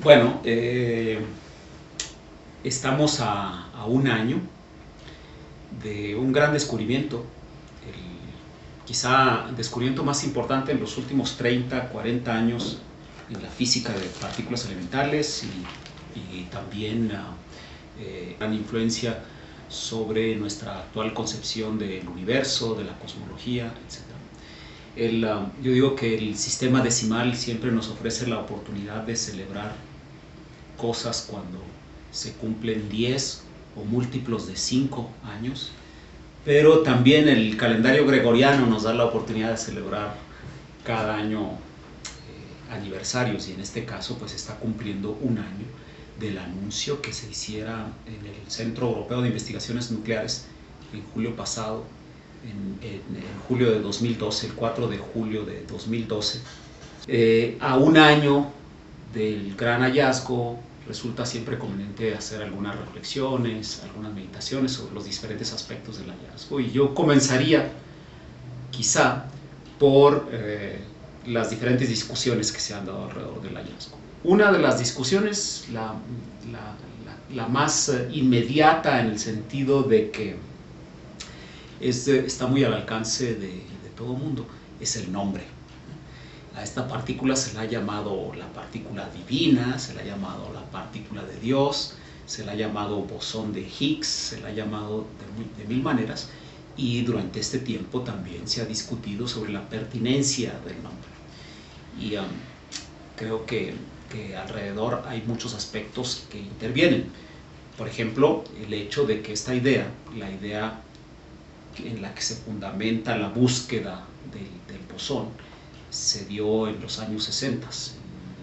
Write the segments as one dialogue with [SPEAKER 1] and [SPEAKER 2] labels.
[SPEAKER 1] Bueno, estamos a un año de un gran descubrimiento, quizá el descubrimiento más importante en los últimos 30, 40 años en la física de partículas elementales y también gran influencia sobre nuestra actual concepción del universo, de la cosmología, etc. Yo digo que el sistema decimal siempre nos ofrece la oportunidad de celebrar cosas cuando se cumplen 10 o múltiplos de 5 años, pero también el calendario gregoriano nos da la oportunidad de celebrar cada año aniversarios, y en este caso pues está cumpliendo un año del anuncio que se hiciera en el Centro Europeo de Investigaciones Nucleares en julio pasado, en julio de 2012, el 4 de julio de 2012. A un año del gran hallazgo, resulta siempre conveniente hacer algunas reflexiones, algunas meditaciones sobre los diferentes aspectos del hallazgo, y yo comenzaría quizá por las diferentes discusiones que se han dado alrededor del hallazgo. Una de las discusiones, la más inmediata, en el sentido de que está muy al alcance de todo el mundo, es el nombre. A esta partícula se la ha llamado la partícula divina, se la ha llamado la partícula de Dios, se la ha llamado bosón de Higgs, se la ha llamado de mil maneras, y durante este tiempo también se ha discutido sobre la pertinencia del nombre. Y creo que alrededor hay muchos aspectos que intervienen. Por ejemplo, el hecho de que esta idea, la idea en la que se fundamenta la búsqueda del bosón, se dio en los años 60.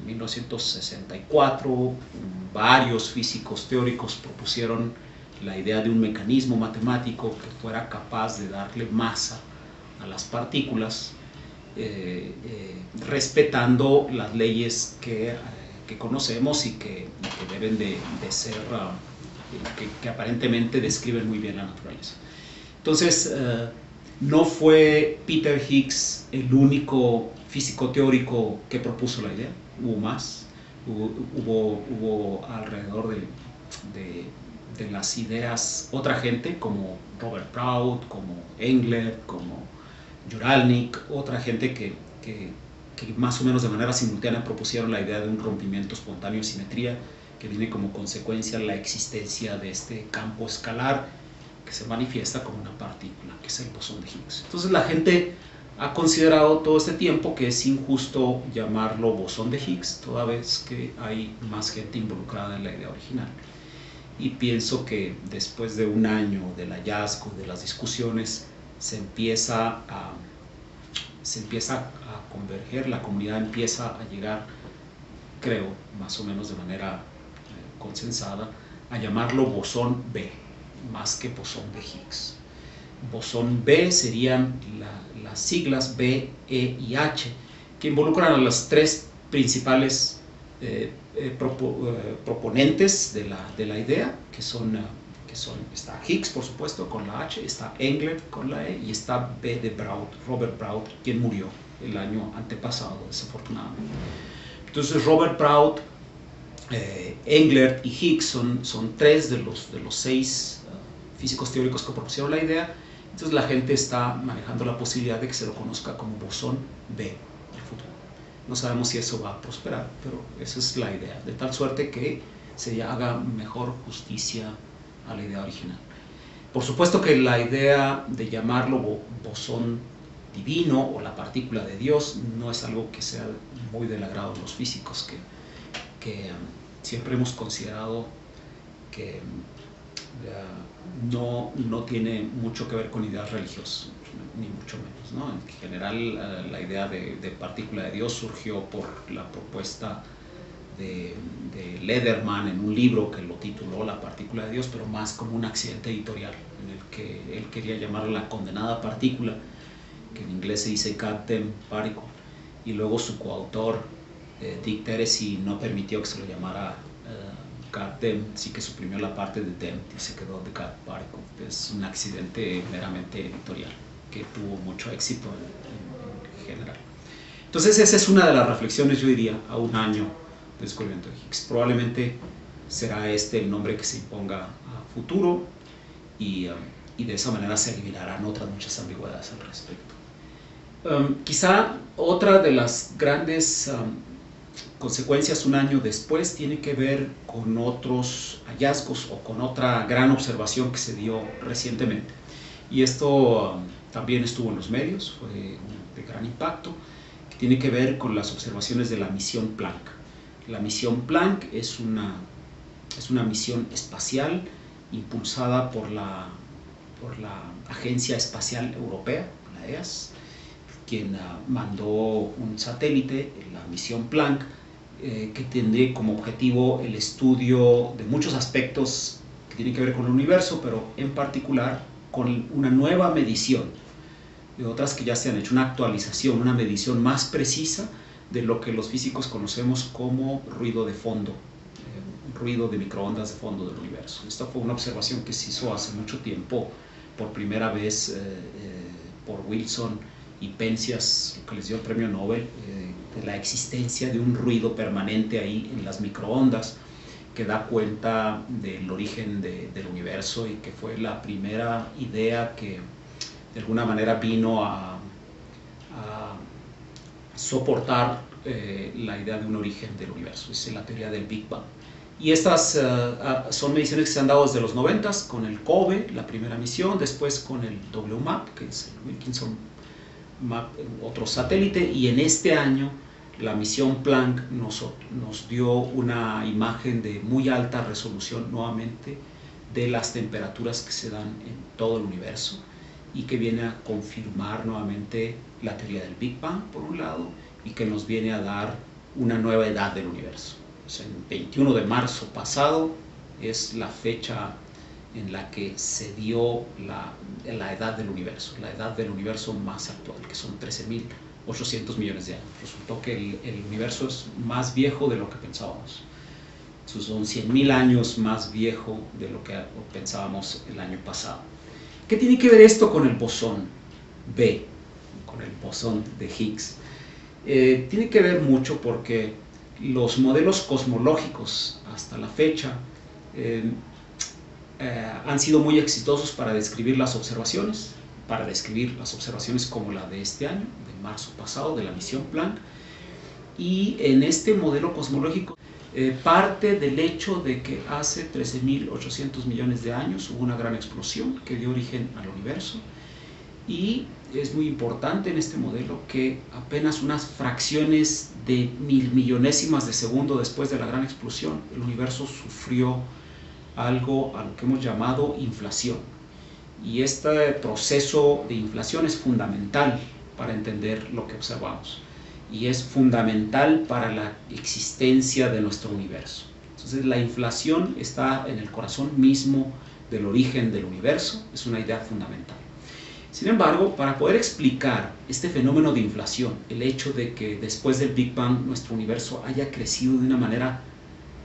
[SPEAKER 1] En 1964, varios físicos teóricos propusieron la idea de un mecanismo matemático que fuera capaz de darle masa a las partículas, respetando las leyes que conocemos y que deben de ser, que aparentemente describen muy bien la naturaleza. Entonces, no fue Peter Higgs el único físico teórico que propuso la idea, hubo más, hubo alrededor de las ideas otra gente como Robert Prout, como Engler, como Juralnik, otra gente que más o menos de manera simultánea propusieron la idea de un rompimiento espontáneo de simetría que viene como consecuencia la existencia de este campo escalar que se manifiesta como una partícula, que es el bosón de Higgs. Entonces la gente ha considerado todo este tiempo que es injusto llamarlo bosón de Higgs, toda vez que hay más gente involucrada en la idea original. Y pienso que después de un año del hallazgo, de las discusiones, se empieza a converger, la comunidad empieza a llegar, creo, más o menos de manera consensada, a llamarlo bosón B, más que bosón de Higgs. Bosón B serían las siglas B, E y H, que involucran a las tres principales proponentes de la idea, que son, está Higgs, por supuesto, con la H, está Engler con la E, y está B de Prout, Robert Prout, quien murió el año antepasado, desafortunadamente. Entonces Robert Prout, Engler y Higgs son tres de los 6 físicos teóricos que propusieron la idea. Entonces la gente está manejando la posibilidad de que se lo conozca como bosón B en el futuro. No sabemos si eso va a prosperar, pero esa es la idea, de tal suerte que se haga mejor justicia a la idea original. Por supuesto que la idea de llamarlo bosón divino o la partícula de Dios no es algo que sea muy del agrado de los físicos, que siempre hemos considerado que no tiene mucho que ver con ideas religiosas, ni mucho menos, ¿no? En general, la idea de partícula de Dios surgió por la propuesta de Lederman en un libro que lo tituló La partícula de Dios, pero más como un accidente editorial en el que él quería llamarla la condenada partícula, que en inglés se dice goddamn particle, y luego su coautor Dick Teresi no permitió que se lo llamara goddamn, sí que suprimió la parte de damn y se quedó de God particle. Es un accidente meramente editorial que tuvo mucho éxito en general. Entonces esa es una de las reflexiones, yo diría, a un año descubrimiento de Higgs. Probablemente será este el nombre que se imponga a futuro y de esa manera se eliminarán otras muchas ambigüedades al respecto. Quizá otra de las grandes consecuencias un año después tiene que ver con otros hallazgos o con otra gran observación que se dio recientemente. Y esto también estuvo en los medios, fue de gran impacto, que tiene que ver con las observaciones de la misión Planck. La misión Planck es una misión espacial impulsada por la Agencia Espacial Europea, la EAS, quien mandó un satélite, la misión Planck, que tiene como objetivo el estudio de muchos aspectos que tienen que ver con el universo, pero en particular con una nueva medición de otras que ya se han hecho, una actualización, una medición más precisa de lo que los físicos conocemos como ruido de fondo, ruido de microondas de fondo del universo. Esta fue una observación que se hizo hace mucho tiempo, por primera vez por Wilson y Penzias, que les dio el premio Nobel, de la existencia de un ruido permanente ahí en las microondas que da cuenta del origen del universo y que fue la primera idea que de alguna manera vino a soportar la idea de un origen del universo, es la teoría del Big Bang. Y estas son mediciones que se han dado desde los 90s con el COBE, la primera misión, después con el WMAP, que es el Wilkinson Map, otro satélite, y en este año la misión Planck nos dio una imagen de muy alta resolución nuevamente de las temperaturas que se dan en todo el universo y que viene a confirmar nuevamente la teoría del Big Bang por un lado y que nos viene a dar una nueva edad del universo. O sea, el 21 de marzo pasado es la fecha en la que se dio la edad del universo más actual, que son 13.800 millones de años. Resultó que el universo es más viejo de lo que pensábamos. Son 100.000 años más viejo de lo que pensábamos el año pasado. ¿Qué tiene que ver esto con el bosón B, con el bosón de Higgs? Tiene que ver mucho porque los modelos cosmológicos hasta la fecha han sido muy exitosos para describir las observaciones, como la de este año, de marzo pasado, de la misión Planck. Y en este modelo cosmológico parte del hecho de que hace 13.800 millones de años hubo una gran explosión que dio origen al universo, y es muy importante en este modelo que apenas unas fracciones de millonésimas de segundo después de la gran explosión, el universo sufrió algo a lo que hemos llamado inflación. Y este proceso de inflación es fundamental para entender lo que observamos y es fundamental para la existencia de nuestro universo. Entonces la inflación está en el corazón mismo del origen del universo, es una idea fundamental. Sin embargo, para poder explicar este fenómeno de inflación, el hecho de que después del Big Bang nuestro universo haya crecido de una manera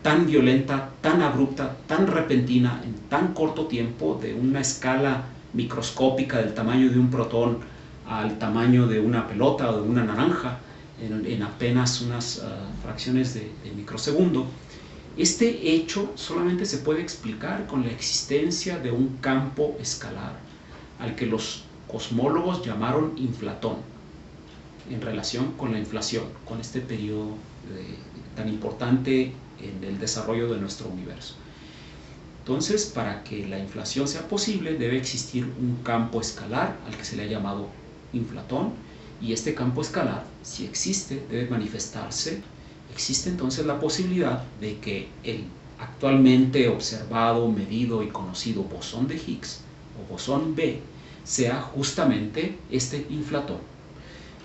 [SPEAKER 1] tan violenta, tan abrupta, tan repentina, en tan corto tiempo, de una escala microscópica del tamaño de un protón al tamaño de una pelota o de una naranja, en apenas unas fracciones de microsegundo, este hecho solamente se puede explicar con la existencia de un campo escalar al que los cosmólogos llamaron inflatón, en relación con la inflación, con este periodo tan importante en el desarrollo de nuestro universo. Entonces, para que la inflación sea posible, debe existir un campo escalar al que se le ha llamado inflatón, y este campo escalar, si existe, debe manifestarse. Existe entonces la posibilidad de que el actualmente observado, medido y conocido bosón de Higgs, o bosón B, sea justamente este inflatón.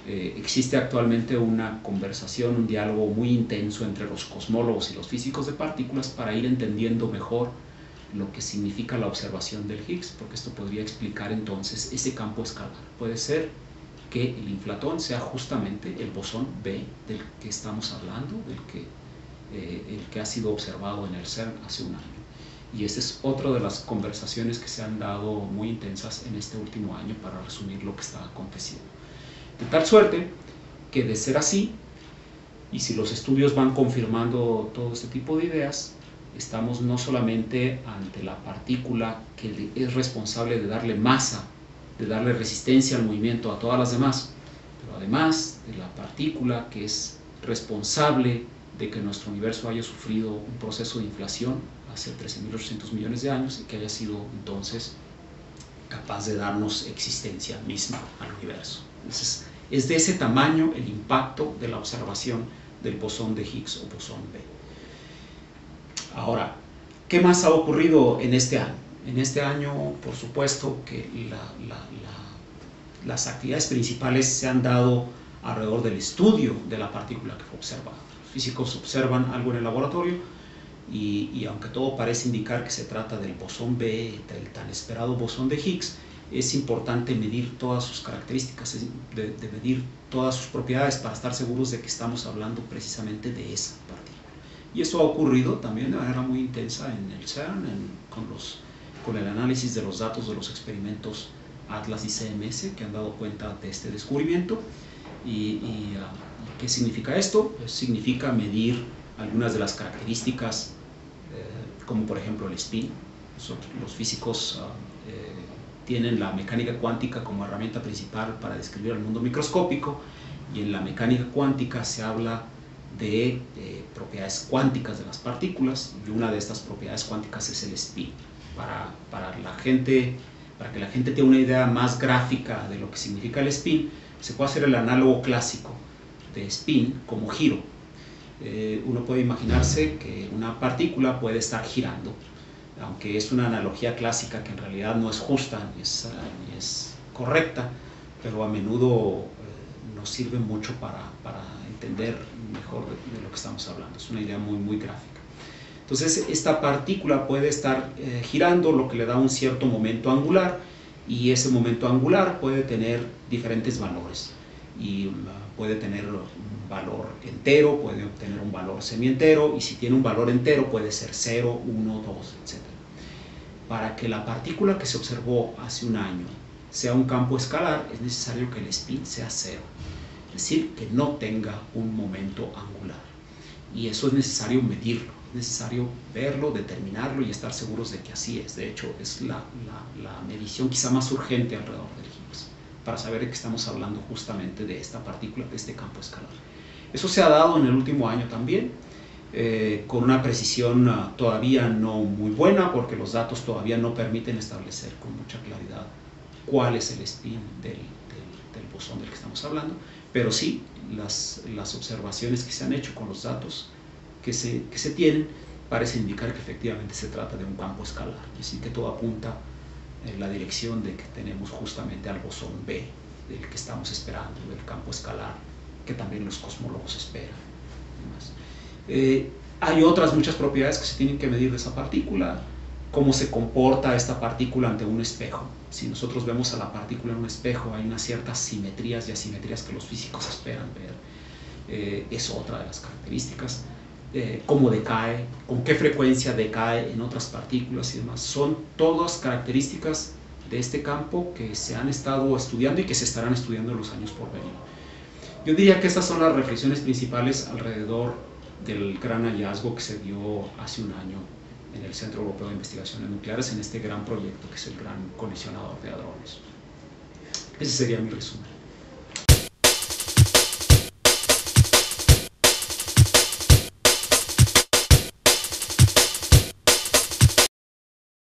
[SPEAKER 1] Existe actualmente una conversación, un diálogo muy intenso entre los cosmólogos y los físicos de partículas para ir entendiendo mejor lo que significa la observación del Higgs, porque esto podría explicar entonces ese campo escalar. Puede ser que el inflatón sea justamente el bosón B del que estamos hablando, el que ha sido observado en el CERN hace un año. Y esta es otra de las conversaciones que se han dado muy intensas en este último año para resumir lo que está aconteciendo. De tal suerte que, de ser así, Y si los estudios van confirmando todo este tipo de ideas, estamos no solamente ante la partícula que es responsable de darle masa, de darle resistencia al movimiento a todas las demás, pero además de la partícula que es responsable de que nuestro universo haya sufrido un proceso de inflación hace 13.800 millones de años y que haya sido entonces capaz de darnos existencia misma al universo. Entonces, es de ese tamaño el impacto de la observación del bosón de Higgs o bosón B. Ahora, ¿qué más ha ocurrido en este año? En este año, por supuesto, que las actividades principales se han dado alrededor del estudio de la partícula que fue observada. Los físicos observan algo en el laboratorio y aunque todo parece indicar que se trata del bosón B, del tan esperado bosón de Higgs, es importante medir todas sus características, de medir todas sus propiedades para estar seguros de que estamos hablando precisamente de esa partícula. Y esto ha ocurrido también de manera muy intensa en el CERN, con el análisis de los datos de los experimentos ATLAS y CMS que han dado cuenta de este descubrimiento. ¿Qué significa esto? Pues significa medir algunas de las características, como por ejemplo el spin. Los físicos tienen la mecánica cuántica como herramienta principal para describir el mundo microscópico, y en la mecánica cuántica se habla de propiedades cuánticas de las partículas, y una de estas propiedades cuánticas es el spin. Para que la gente tenga una idea más gráfica de lo que significa el spin, se puede hacer el análogo clásico de spin como giro. Uno puede imaginarse que una partícula puede estar girando, aunque es una analogía clásica que en realidad no es justa ni es correcta, pero a menudo nos sirve mucho para entender mejor de lo que estamos hablando. Es una idea muy gráfica. Entonces, esta partícula puede estar girando, lo que le da un cierto momento angular, y ese momento angular puede tener diferentes valores. Y puede tener un valor entero, puede obtener un valor semientero, y si tiene un valor entero puede ser 0, 1, 2, etc. Para que la partícula que se observó hace un año sea un campo escalar, es necesario que el spin sea 0, es decir, que no tenga un momento angular. Y eso es necesario medirlo, es necesario verlo, determinarlo y estar seguros de que así es. De hecho, es la medición quizá más urgente alrededor del Higgs, para saber de que estamos hablando justamente de esta partícula, de este campo escalar. Eso se ha dado en el último año también, con una precisión todavía no muy buena, porque los datos todavía no permiten establecer con mucha claridad cuál es el spin del bosón del que estamos hablando, pero sí las observaciones que se han hecho con los datos que se tienen parecen indicar que efectivamente se trata de un campo escalar, es decir, que todo apunta en la dirección de que tenemos justamente al bosón B, del que estamos esperando, del campo escalar, que también los cosmólogos esperan. Hay otras muchas propiedades que se tienen que medir de esa partícula, cómo se comporta esta partícula ante un espejo. Si nosotros vemos a la partícula en un espejo, hay unas ciertas simetrías y asimetrías que los físicos esperan ver. Es otra de las características. Cómo decae, con qué frecuencia decae en otras partículas y demás. Son todas características de este campo que se han estado estudiando y que se estarán estudiando en los años por venir. Yo diría que estas son las reflexiones principales alrededor del gran hallazgo que se dio hace un año en el Centro Europeo de Investigaciones Nucleares, en este gran proyecto que es el Gran Colisionador de Hadrones. Ese sería mi resumen.